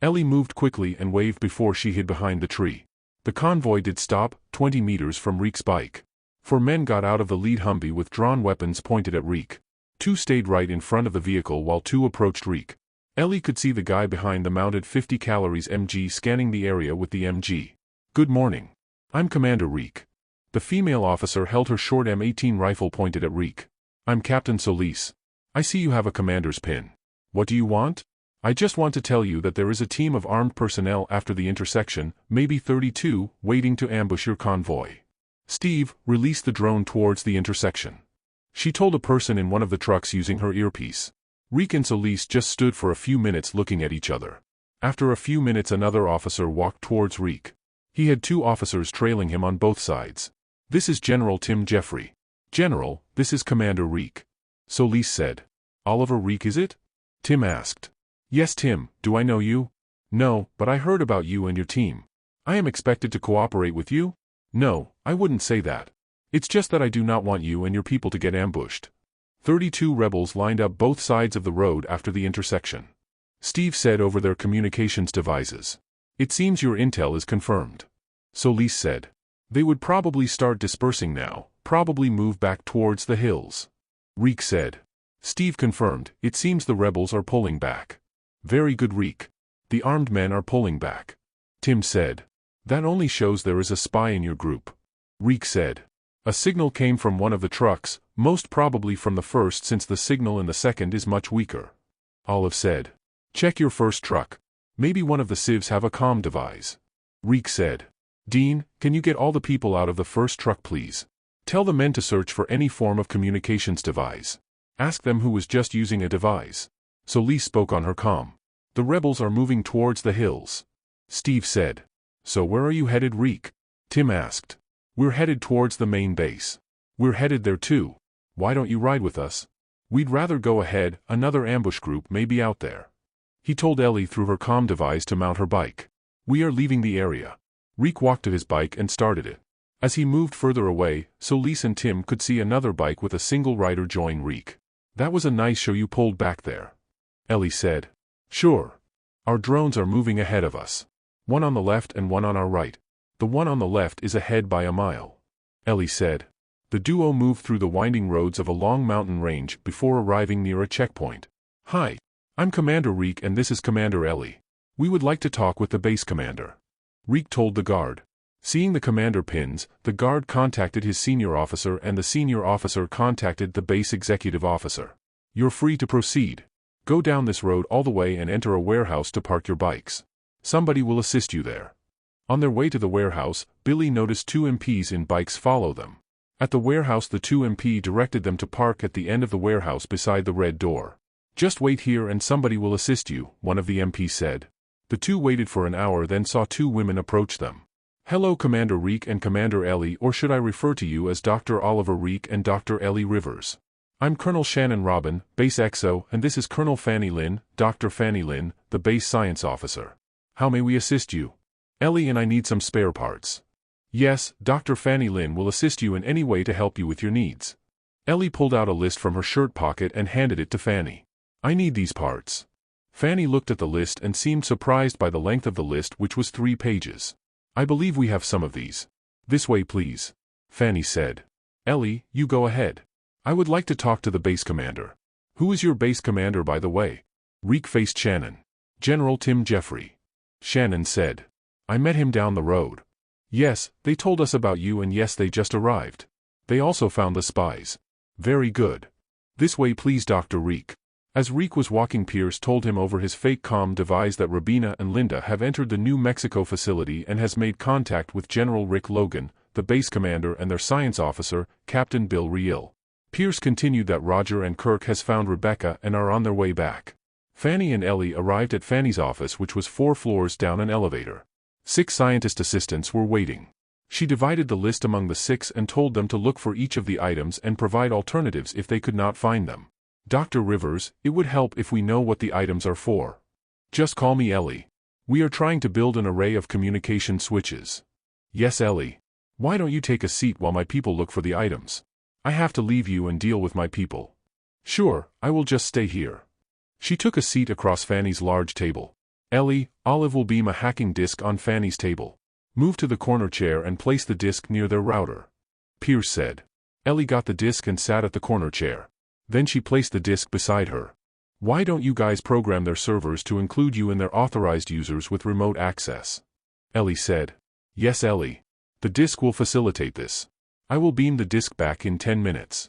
Speaker 1: Ellie moved quickly and waved before she hid behind the tree. The convoy did stop, 20 meters from Reek's bike. 4 men got out of the lead Humvee with drawn weapons pointed at Reek. 2 stayed right in front of the vehicle while 2 approached Reek. Ellie could see the guy behind the mounted 50 calories MG scanning the area with the MG. Good morning. I'm Commander Reek. The female officer held her short M18 rifle pointed at Reek. I'm Captain Solis. I see you have a commander's pin. What do you want? I just want to tell you that there is a team of armed personnel after the intersection, maybe 32, waiting to ambush your convoy. Steve, release the drone towards the intersection. She told a person in one of the trucks using her earpiece. Reek and Solis just stood for a few minutes looking at each other. After a few minutes another officer walked towards Reek. He had 2 officers trailing him on both sides. This is General Tim Jeffrey. General, this is Commander Reek. Solis said. Oliver Reek is it? Tim asked. Yes Tim, do I know you? No, but I heard about you and your team. I am expected to cooperate with you? No, I wouldn't say that. It's just that I do not want you and your people to get ambushed. 32 rebels lined up both sides of the road after the intersection. Steve said over their communications devices. It seems your intel is confirmed. Solis said. They would probably start dispersing now, probably move back towards the hills. Reek said. Steve confirmed, it seems the rebels are pulling back. Very good Reek. The armed men are pulling back. Tim said. That only shows there is a spy in your group. Reek said. A signal came from one of the trucks, most probably from the first since the signal in the second is much weaker. Olive said. Check your first truck. Maybe one of the civs have a comm device. Reek said. Dean, can you get all the people out of the first truck please? Tell the men to search for any form of communications device. Ask them who was just using a device. Solis spoke on her comm. The rebels are moving towards the hills. Steve said. So where are you headed Reek? Tim asked. We're headed towards the main base. We're headed there too. Why don't you ride with us? We'd rather go ahead, another ambush group may be out there. He told Ellie through her comm device to mount her bike. We are leaving the area. Reek walked to his bike and started it. As he moved further away, Solis and Tim could see another bike with a single rider join Reek. That was a nice show you pulled back there. Ellie said. Sure. Our drones are moving ahead of us. One on the left and one on our right. The one on the left is ahead by a mile. Ellie said. The duo moved through the winding roads of a long mountain range before arriving near a checkpoint. Hi. I'm Commander Reek and this is Commander Ellie. We would like to talk with the base commander. Reek told the guard. Seeing the commander pins, the guard contacted his senior officer and the senior officer contacted the base executive officer. You're free to proceed. Go down this road all the way and enter a warehouse to park your bikes. Somebody will assist you there. On their way to the warehouse, Billy noticed two MPs in bikes follow them. At the warehouse the two MP directed them to park at the end of the warehouse beside the red door. Just wait here and somebody will assist you, one of the MPs said. The two waited for an hour then saw two women approach them. Hello Commander Reek and Commander Ellie, or should I refer to you as Dr. Oliver Reek and Dr. Ellie Rivers? I'm Colonel Shannon Robin, Base EXO, and this is Colonel Fanny Lynn, Dr. Fanny Lynn, the Base Science Officer. How may we assist you? Ellie and I need some spare parts. Yes, Dr. Fanny Lynn will assist you in any way to help you with your needs. Ellie pulled out a list from her shirt pocket and handed it to Fanny. I need these parts. Fanny looked at the list and seemed surprised by the length of the list, which was 3 pages. I believe we have some of these. This way please. Fanny said. Ellie, you go ahead. I would like to talk to the base commander. Who is your base commander by the way? Reek faced Shannon. General Tim Jeffrey. Shannon said. I met him down the road. Yes, they told us about you and yes they just arrived. They also found the spies. Very good. This way please Dr. Reek. As Reek was walking, Pierce told him over his fake comm device that Rabina and Linda have entered the New Mexico facility and has made contact with General Rick Logan, the base commander and their science officer, Captain Bill Reel. Pierce continued that Roger and Kirk has found Rebecca and are on their way back. Fanny and Ellie arrived at Fanny's office, which was 4 floors down an elevator. 6 scientist assistants were waiting. She divided the list among the 6 and told them to look for each of the items and provide alternatives if they could not find them. Dr. Rivers, it would help if we know what the items are for. Just call me Ellie. We are trying to build an array of communication switches. Yes, Ellie. Why don't you take a seat while my people look for the items? I have to leave you and deal with my people. Sure, I will just stay here. She took a seat across Fanny's large table. Ellie, Olive will beam a hacking disk on Fanny's table. Move to the corner chair and place the disk near their router. Pierce said. Ellie got the disk and sat at the corner chair. Then she placed the disk beside her. Why don't you guys program their servers to include you in their authorized users with remote access? Ellie said. Yes, Ellie. The disk will facilitate this. I will beam the disk back in 10 minutes.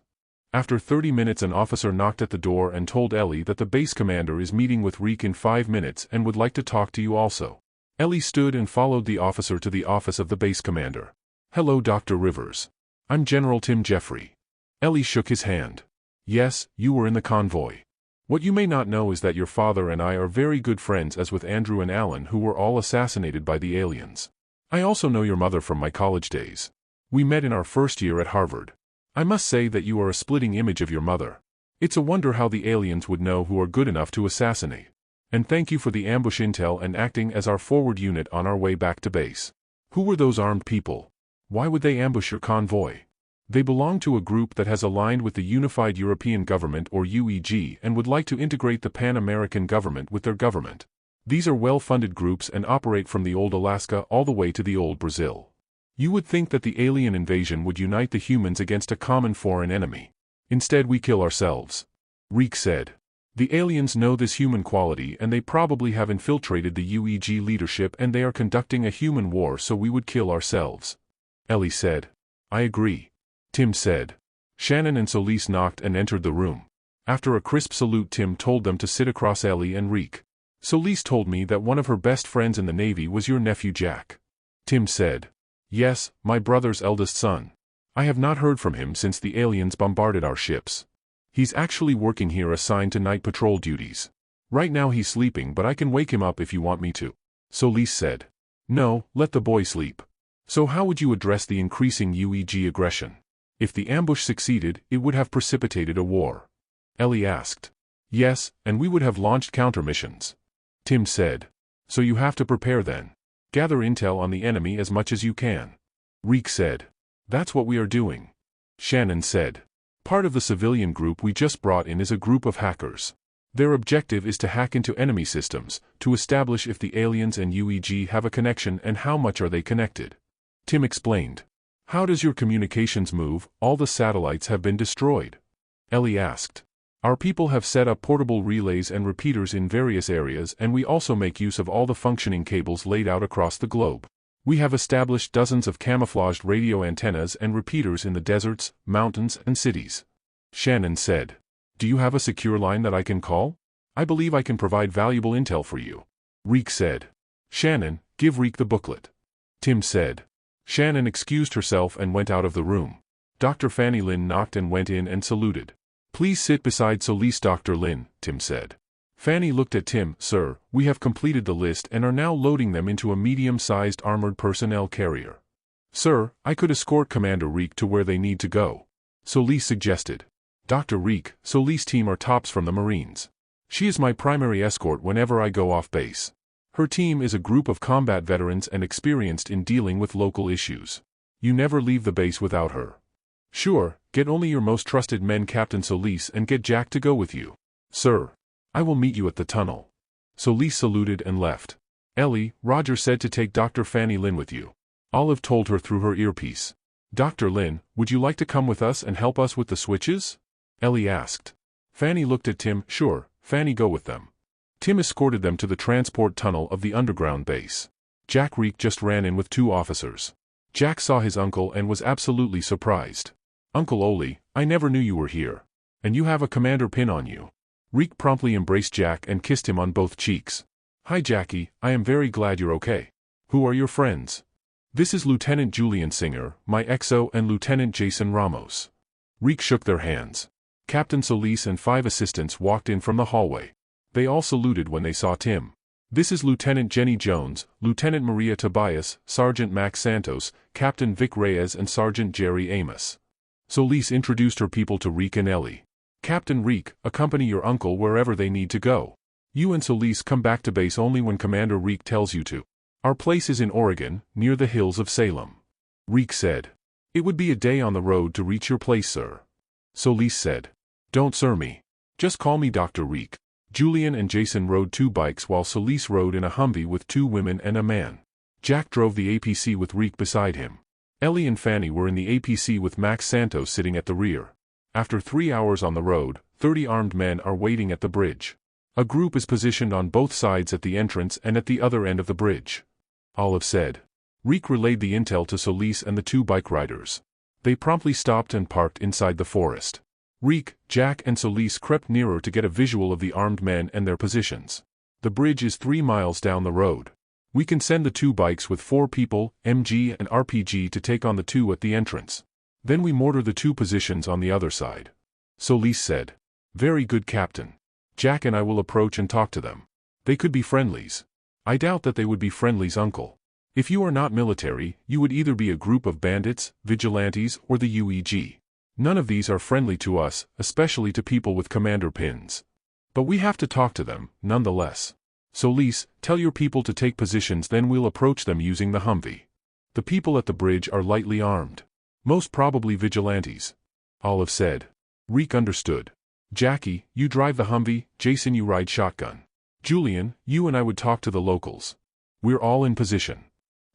Speaker 1: After 30 minutes an officer knocked at the door and told Ellie that the base commander is meeting with Reek in 5 minutes and would like to talk to you also. Ellie stood and followed the officer to the office of the base commander. Hello Dr. Rivers. I'm General Tim Jeffrey. Ellie shook his hand. Yes, you were in the convoy. What you may not know is that your father and I are very good friends, as with Andrew and Alan, who were all assassinated by the aliens. I also know your mother from my college days. We met in our first year at Harvard. I must say that you are a splitting image of your mother. It's a wonder how the aliens would know who are good enough to assassinate. And thank you for the ambush intel and acting as our forward unit on our way back to base. Who were those armed people? Why would they ambush your convoy? They belong to a group that has aligned with the Unified European Government or UEG and would like to integrate the Pan-American government with their government. These are well-funded groups and operate from the old Alaska all the way to the old Brazil. You would think that the alien invasion would unite the humans against a common foreign enemy. Instead we kill ourselves. Reek said. The aliens know this human quality and they probably have infiltrated the UEG leadership and they are conducting a human war, so we would kill ourselves. Ellie said. I agree. Tim said. Shannon and Solis knocked and entered the room. After a crisp salute Tim told them to sit across Ellie and Reek. Solis told me that one of her best friends in the Navy was your nephew Jack. Tim said. Yes, my brother's eldest son. I have not heard from him since the aliens bombarded our ships. He's actually working here, assigned to night patrol duties. Right now he's sleeping, but I can wake him up if you want me to. Solis said. No, let the boy sleep. So how would you address the increasing UEG aggression? If the ambush succeeded, it would have precipitated a war. Ellie asked. Yes, and we would have launched countermissions. Tim said. So you have to prepare then. Gather intel on the enemy as much as you can. Reek said. That's what we are doing. Shannon said. Part of the civilian group we just brought in is a group of hackers. Their objective is to hack into enemy systems, to establish if the aliens and UEG have a connection and how much are they connected. Tim explained. How does your communications move? All the satellites have been destroyed. Ellie asked. Our people have set up portable relays and repeaters in various areas, and we also make use of all the functioning cables laid out across the globe. We have established dozens of camouflaged radio antennas and repeaters in the deserts, mountains, and cities. Shannon said. Do you have a secure line that I can call? I believe I can provide valuable intel for you. Reek said. Shannon, give Reek the booklet. Tim said. Shannon excused herself and went out of the room. Dr. Fanny Lynn knocked and went in and saluted. Please sit beside Solis. Dr. Lynn, Tim said. Fanny looked at Tim. Sir, we have completed the list and are now loading them into a medium-sized armored personnel carrier. Sir, I could escort Commander Reek to where they need to go. Solis suggested. Dr. Reek, Solis' team are tops from the Marines. She is my primary escort whenever I go off base. Her team is a group of combat veterans and experienced in dealing with local issues. You never leave the base without her. Sure, get only your most trusted men, Captain Solis, and get Jack to go with you. Sir. I will meet you at the tunnel. Solis saluted and left. Ellie, Roger said to take Dr. Fanny Lynn with you. Olive told her through her earpiece. Dr. Lynn, would you like to come with us and help us with the switches? Ellie asked. Fanny looked at Tim. Sure, Fanny, go with them. Tim escorted them to the transport tunnel of the underground base. Jack Reek just ran in with 2 officers. Jack saw his uncle and was absolutely surprised. Uncle Oli, I never knew you were here. And you have a commander pin on you. Reek promptly embraced Jack and kissed him on both cheeks. Hi Jackie, I am very glad you're okay. Who are your friends? This is Lieutenant Julian Singer, my XO, and Lieutenant Jason Ramos. Reek shook their hands. Captain Solis and 5 assistants walked in from the hallway. They all saluted when they saw Tim. This is Lieutenant Jenny Jones, Lieutenant Maria Tobias, Sergeant Max Santos, Captain Vic Reyes, and Sergeant Jerry Amos. Solis introduced her people to Reek and Ellie. Captain Reek, accompany your uncle wherever they need to go. You and Solis come back to base only when Commander Reek tells you to. Our place is in Oregon, near the hills of Salem. Reek said. It would be a day on the road to reach your place, sir. Solis said. Don't sir me. Just call me Dr. Reek. Julian and Jason rode 2 bikes while Solis rode in a Humvee with 2 women and a man. Jack drove the APC with Reek beside him. Ellie and Fanny were in the APC with Max Santos sitting at the rear. After 3 hours on the road, 30 armed men are waiting at the bridge. A group is positioned on both sides at the entrance and at the other end of the bridge. Olive said. Reek relayed the intel to Solis and the 2 bike riders. They promptly stopped and parked inside the forest. Reek, Jack, and Solis crept nearer to get a visual of the armed men and their positions. The bridge is 3 miles down the road. We can send the 2 bikes with 4 people, MG and RPG, to take on the 2 at the entrance. Then we mortar the 2 positions on the other side. Solis said. Very good, Captain. Jack and I will approach and talk to them. They could be friendlies. I doubt that they would be friendlies, Uncle. If you are not military, you would either be a group of bandits, vigilantes, or the UEG. None of these are friendly to us, especially to people with commander pins. But we have to talk to them, nonetheless. Solis, tell your people to take positions, then we'll approach them using the Humvee. The people at the bridge are lightly armed. Most probably vigilantes. Olive said. Reek understood. Jackie, you drive the Humvee, Jason you ride shotgun. Julian, you and I would talk to the locals. We're all in position.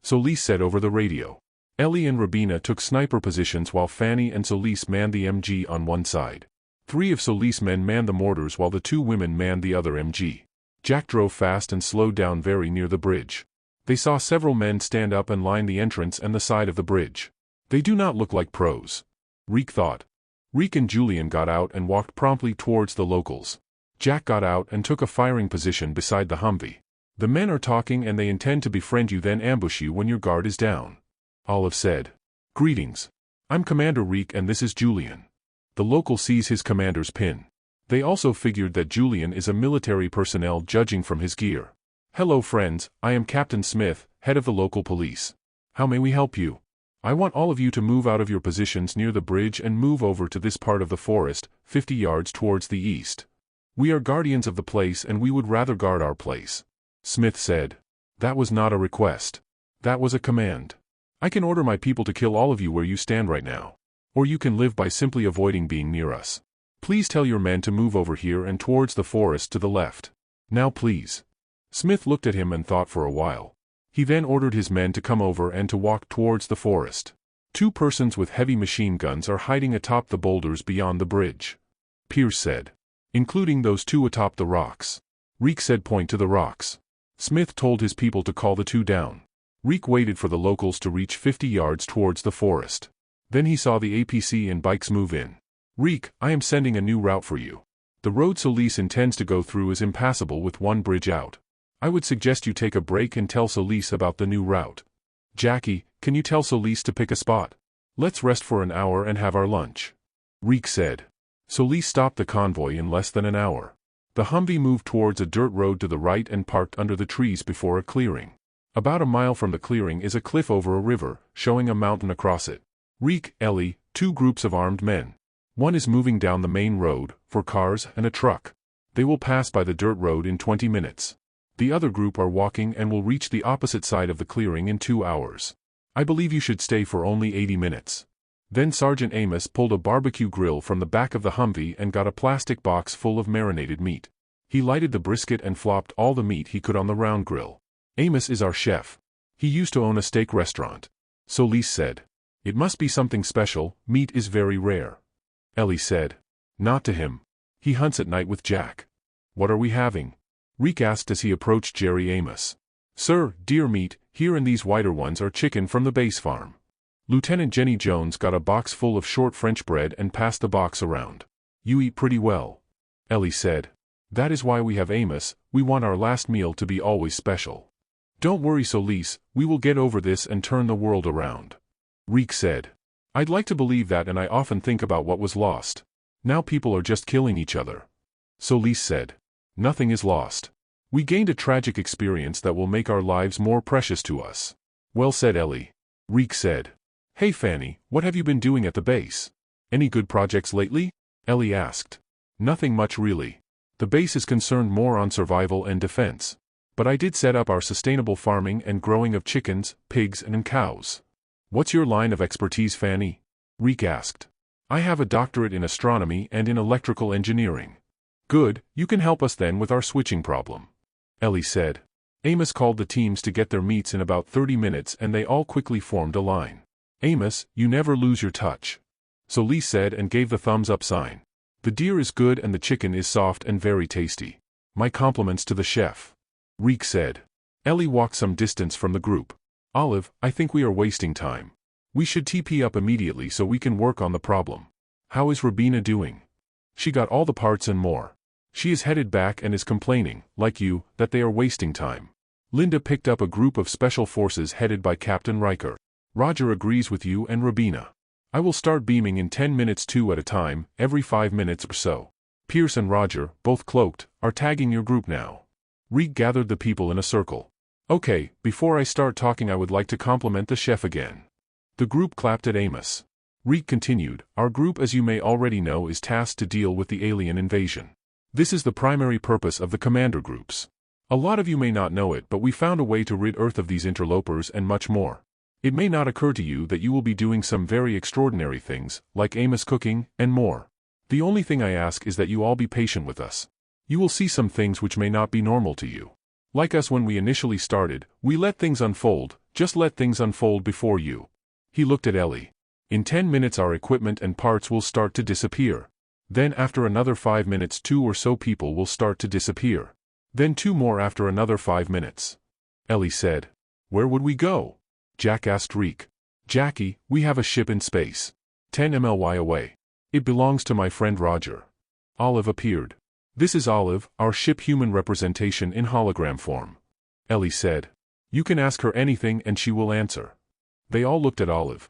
Speaker 1: Solis said over the radio. Ellie and Rabina took sniper positions while Fanny and Solis manned the MG on one side. 3 of Solis' men manned the mortars while the 2 women manned the other MG. Jack drove fast and slowed down very near the bridge. They saw several men stand up and line the entrance and the side of the bridge. They do not look like pros. Reek thought. Reek and Julian got out and walked promptly towards the locals. Jack got out and took a firing position beside the Humvee. The men are talking and they intend to befriend you, then ambush you when your guard is down. Olive said. Greetings. I'm Commander Reek and this is Julian. The local sees his commander's pin. They also figured that Julian is a military personnel judging from his gear. Hello friends, I am Captain Smith, head of the local police. How may we help you? I want all of you to move out of your positions near the bridge and move over to this part of the forest, 50 yards towards the east. We are guardians of the place and we would rather guard our place. Smith said. That was not a request. That was a command. I can order my people to kill all of you where you stand right now. Or you can live by simply avoiding being near us. Please tell your men to move over here and towards the forest to the left. Now please. Smith looked at him and thought for a while. He then ordered his men to come over and to walk towards the forest. 2 persons with heavy machine guns are hiding atop the boulders beyond the bridge. Pierce said. Including those 2 atop the rocks. Reek said point to the rocks. Smith told his people to call the 2 down. Reek waited for the locals to reach 50 yards towards the forest. Then he saw the APC and bikes move in. Reek, I am sending a new route for you. The road Solis intends to go through is impassable with 1 bridge out. I would suggest you take a break and tell Solis about the new route. Jackie, can you tell Solis to pick a spot? Let's rest for an hour and have our lunch. Reek said. Solis stopped the convoy in less than an hour. The Humvee moved towards a dirt road to the right and parked under the trees before a clearing. About a mile from the clearing is a cliff over a river, showing a mountain across it. Reek, Ellie, 2 groups of armed men. One is moving down the main road, for cars and a truck. They will pass by the dirt road in 20 minutes. The other group are walking and will reach the opposite side of the clearing in 2 hours. I believe you should stay for only 80 minutes. Then Sergeant Amos pulled a barbecue grill from the back of the Humvee and got a plastic box full of marinated meat. He lighted the brisket and flopped all the meat he could on the round grill. Amos is our chef. He used to own a steak restaurant. Solis said. It must be something special, meat is very rare. Ellie said. Not to him. He hunts at night with Jack. What are we having? Reek asked as he approached Jerry Amos. Sir, deer meat, here and these whiter ones are chicken from the base farm. Lieutenant Jenny Jones got a box full of short French bread and passed the box around. You eat pretty well. Ellie said. That is why we have Amos, we want our last meal to be always special. Don't worry Solis, we will get over this and turn the world around. Reek said. I'd like to believe that and I often think about what was lost. Now people are just killing each other. Solis said. Nothing is lost. We gained a tragic experience that will make our lives more precious to us. Well said Ellie. Reek said. Hey Fanny, what have you been doing at the base? Any good projects lately? Ellie asked. Nothing much really. The base is concerned more on survival and defense. But I did set up our sustainable farming and growing of chickens, pigs and cows. What's your line of expertise Fanny? Reek asked. I have a doctorate in astronomy and in electrical engineering. Good, you can help us then with our switching problem. Ellie said. Amos called the teams to get their meets in about 30 minutes and they all quickly formed a line. Amos, you never lose your touch. Solis said and gave the thumbs up sign. The deer is good and the chicken is soft and very tasty. My compliments to the chef. Reek said. Ellie walked some distance from the group. Olive, I think we are wasting time. We should TP up immediately so we can work on the problem. How is Rabina doing? She got all the parts and more. She is headed back and is complaining, like you, that they are wasting time. Linda picked up a group of special forces headed by Captain Riker. Roger agrees with you and Rabina. I will start beaming in 10 minutes 2 at a time, every 5 minutes or so. Pierce and Roger, both cloaked, are tagging your group now. Reek gathered the people in a circle. Okay, before I start talking I would like to compliment the chef again. The group clapped at Amos. Reek continued, our group as you may already know is tasked to deal with the alien invasion. This is the primary purpose of the commander groups. A lot of you may not know it but we found a way to rid Earth of these interlopers and much more. It may not occur to you that you will be doing some very extraordinary things, like Amos cooking, and more. The only thing I ask is that you all be patient with us. You will see some things which may not be normal to you. Like us when we initially started, we let things unfold, just let things unfold before you. He looked at Ellie. In 10 minutes our equipment and parts will start to disappear. Then after another 5 minutes 2 or so people will start to disappear. Then 2 more after another 5 minutes. Ellie said. Where would we go? Jack asked Reek. Jackie, we have a ship in space. 10 MLY away. It belongs to my friend Roger. Olive appeared. This is Olive, our ship human representation in hologram form. Ellie said. You can ask her anything and she will answer. They all looked at Olive.